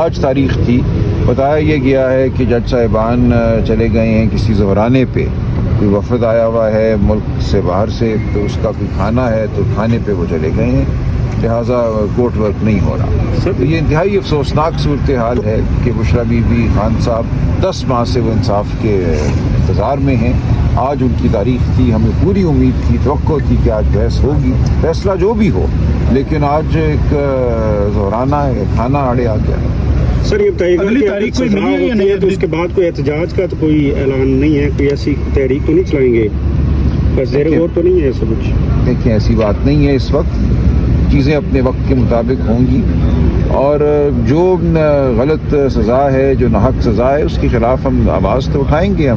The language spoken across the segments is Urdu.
آج تاریخ تھی. بتایا یہ گیا ہے کہ جج صاحبان چلے گئے ہیں کسی زہرانے پہ. کوئی وفد آیا ہوا ہے ملک سے باہر سے، تو اس کا کوئی کھانا ہے تو کھانے پہ وہ چلے گئے ہیں، لہٰذا کورٹ ورک نہیں ہو رہا. تو یہ انتہائی افسوسناک صورتحال ہے کہ بشریٰ بی بی خان صاحب 10 ماہ سے وہ انصاف کے انتظار میں ہیں. آج ان کی تاریخ تھی، ہمیں پوری امید تھی، توقع تھی کہ آج بحث ہوگی، فیصلہ جو بھی ہو، لیکن آج ایک زہرانہ کھانا آڑے آ گیا. سر یہ بتائیے گا کہ سزا ہوتی ہے تو اس کے بعد کوئی احتجاج کا تو کوئی اعلان نہیں ہے، کوئی ایسی تحریک تو نہیں چلائیں گے؟ بس زیر غور تو نہیں ہے ایسا کچھ؟ دیکھیں ایسی بات نہیں ہے. اس وقت چیزیں اپنے وقت کے مطابق ہوں گی، اور جو غلط سزا ہے، جو ناحق سزا ہے، اس کے خلاف ہم آواز تو اٹھائیں گے.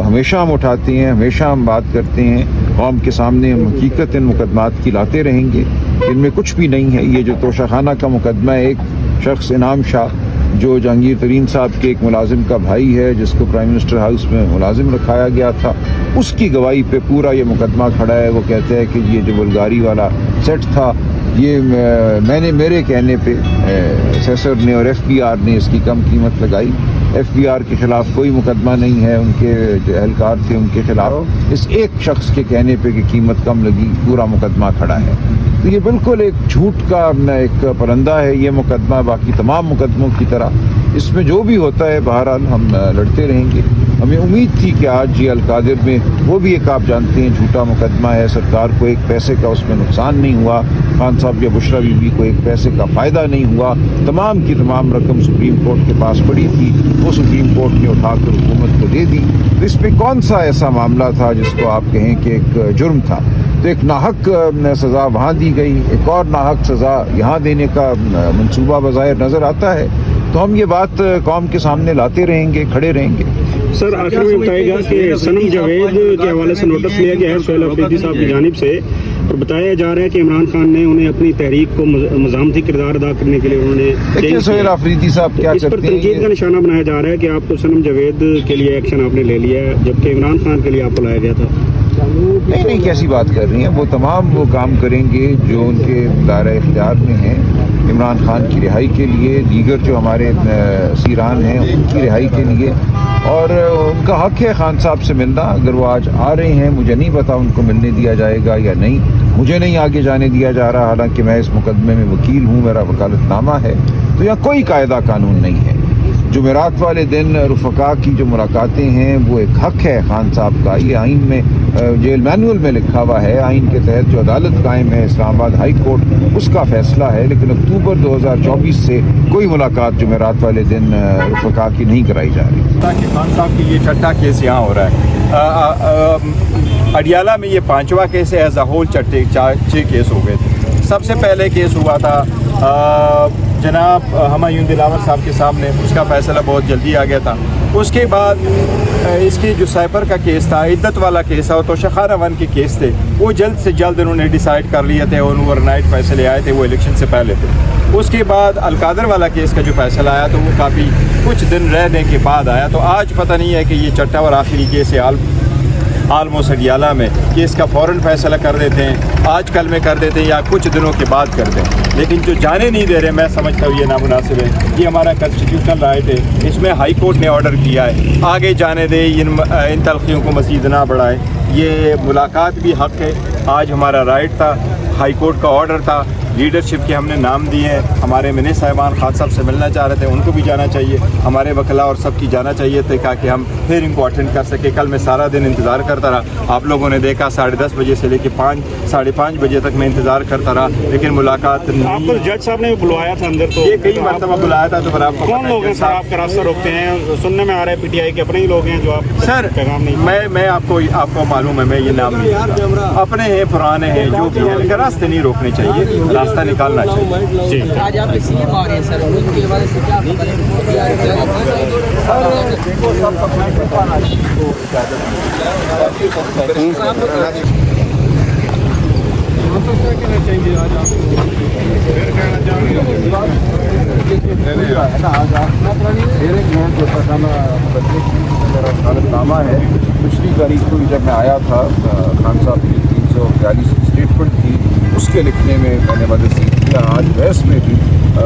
ہمیشہ ہم اٹھاتے ہیں، ہمیشہ ہم بات کرتے ہیں. قوم کے سامنے ہم حقیقت ان مقدمات کی لاتے رہیں گے. ان میں کچھ بھی نہیں ہے. یہ جو توشہ خانہ کا مقدمہ ہے، ایک شخص انعام شاہ جو جہانگیر ترین صاحب کے ایک ملازم کا بھائی ہے، جس کو پرائم منسٹر ہاؤس میں ملازم رکھایا گیا تھا، اس کی گواہی پہ پورا یہ مقدمہ کھڑا ہے. وہ کہتے ہیں کہ یہ جو بلغاری والا سیٹ تھا، یہ میرے کہنے پہ سیسر نے اور ایف بی آر نے اس کی کم قیمت لگائی. ایف بی آر کے خلاف کوئی مقدمہ نہیں ہے، ان کے جو اہلکار تھے ان کے خلاف اس ایک شخص کے کہنے پہ کہ قیمت کم لگی پورا مقدمہ کھڑا ہے. تو یہ بالکل ایک جھوٹ کا ایک پرندہ ہے یہ مقدمہ، باقی تمام مقدموں کی طرح. اس میں جو بھی ہوتا ہے بہرحال ہم لڑتے رہیں گے. ہمیں امید تھی کہ آج یہ القادر میں وہ بھی ایک آپ جانتے ہیں جھوٹا مقدمہ ہے، سرکار کو ایک پیسے کا اس میں نقصان نہیں ہوا، خان صاحب یا بشریٰ بی بی کو ایک پیسے کا فائدہ نہیں ہوا. تمام کی تمام رقم سپریم کورٹ کے پاس پڑی تھی، وہ سپریم کورٹ نے اٹھا کر حکومت کو دے دی. تو اس پہ کون سا ایسا معاملہ تھا جس کو آپ کہیں کہ ایک جرم تھا؟ تو ایک ناحق سزا وہاں دی گئی، ایک اور ناحق سزا یہاں دینے کا منصوبہ بظاہر نظر آتا ہے. تو ہم یہ بات قوم کے سامنے لاتے رہیں گے، کھڑے رہیں گے. سر آخر میں بتائے گا کہ سنم جاوید کے حوالے سے نوٹس لیا گیا ہے سہیل افریدی صاحب کی جانب سے، اور بتایا جا رہا ہے کہ عمران خان نے انہیں اپنی تحریک کو مزاحمتی کردار ادا کرنے کے لیے انہوں نے سہیل افریدی صاحب کیا اس پر تنقید کا نشانہ بنایا جا رہا ہے کہ آپ کو سنم جاوید کے لیے ایکشن آپ نے لے لیا ہے جبکہ عمران خان کے لیے آپ کو لایا گیا تھا. نہیں کیسی بات کر رہی ہیں. وہ تمام وہ کام کریں گے جو ان کے دائرہ اختیار میں ہیں عمران خان کی رہائی کے لیے، دیگر جو ہمارے اسیران ہیں ان کی رہائی کے لیے. اور ان کا حق ہے خان صاحب سے ملنا. اگر وہ آج آ رہے ہیں، مجھے نہیں پتا ان کو ملنے دیا جائے گا یا نہیں. مجھے نہیں آگے جانے دیا جا رہا، حالانکہ میں اس مقدمے میں وکیل ہوں، میرا وکالت نامہ ہے. تو یہاں کوئی قاعدہ قانون نہیں ہے. جمعرات والے دن رفقا کی جو ملاقاتیں ہیں وہ ایک حق ہے خان صاحب کا. یہ آئین میں جیل مینول میں لکھا ہوا ہے. آئین کے تحت جو عدالت قائم ہے اسلام آباد ہائی کورٹ، اس کا فیصلہ ہے. لیکن اکتوبر 2024 سے کوئی ملاقات جمعرات والے دن رفقا کی نہیں کرائی جا رہی. کہ خان صاحب کی یہ چھٹا کیس یہاں ہو رہا ہے. اڈیالہ میں یہ 5واں کیس ہے. ایز اے ہول 6 کیس ہو گئے تھے. سب سے پہلے کیس ہوا تھا جناب ہمایوں دلاور صاحب کے سامنے، اس کا فیصلہ بہت جلدی آ گیا تھا. اس کے بعد اس کی جو سائپر کا کیس تھا، عدت والا کیس تھا، توشہ خانہ 1 کے کیس تھے، وہ جلد سے جلد انہوں نے ڈیسائیڈ کر لیے تھے اور اوور نائٹ فیصلے آئے تھے، وہ الیکشن سے پہلے تھے. اس کے بعد القادر والا کیس کا جو فیصلہ آیا تو وہ کافی کچھ دن رہنے کے بعد آیا. تو آج پتہ نہیں ہے کہ یہ چھٹا اور آخری کیس ہے آلموسٹ اڈیالہ میں کہ اس کا فوراً فیصلہ کر دیتے ہیں، آج کل میں کر دیتے ہیں یا کچھ دنوں کے بعد کر دیں. لیکن جو جانے نہیں دے رہے، میں سمجھتا ہوں یہ نامناسب ہے. یہ ہمارا کنسٹیٹیوشنل رائٹ ہے. اس میں ہائی کورٹ نے آرڈر کیا ہے آگے جانے دے، ان تلخیوں کو مزید نہ بڑھائے. یہ ملاقات بھی حق ہے. آج ہمارا رائٹ تھا، ہائی کورٹ کا آرڈر تھا. لیڈرشپ کے ہم نے نام دیے ہیں. ہمارے منی صاحبان خان صاحب سے ملنا چاہ رہے تھے، ان کو بھی جانا چاہیے. ہمارے وکلاء اور سب کی جانا چاہیے تھے تاکہ ہم ہیئرنگ کو اٹینڈ کر سکے. کل میں سارا دن انتظار کرتا رہا. آپ لوگوں نے دیکھا 10:30 بجے سے لے کے 5 5:30 بجے تک میں انتظار کرتا رہا، لیکن ملاقات نہیں. آپ کو جج صاحب نے بلوایا تھا اندر، تو یہ کئی مرتبہ بلایا تھا. تو پھر آپ کو کون لوگ ہیں سر آپ کا راستہ روکتے ہیں؟ سننے میں آ رہا ہے پی ٹی آئی کے اپنے ہی لوگ ہیں جو آپ سر پیغام نہیں. میں آپ کو معلوم ہے، میں یہ نام نہیں اپنے ہیں، پرانے ہیں، جو بھی ہیں، لیکن راستے نہیں روکنے چاہیے، راستہ نکالنا چاہیے. جی آج آپ سی ایم آ رہے ہیں سر، ان کے حوالے سے کیا نامہ ہے. پچھلی تاریخ کو جب میں آیا تھا، خان صاحب کی 342 اسٹیٹمنٹ تھی، اس کے لکھنے میں نے مدد کی. آج بحث میں بھی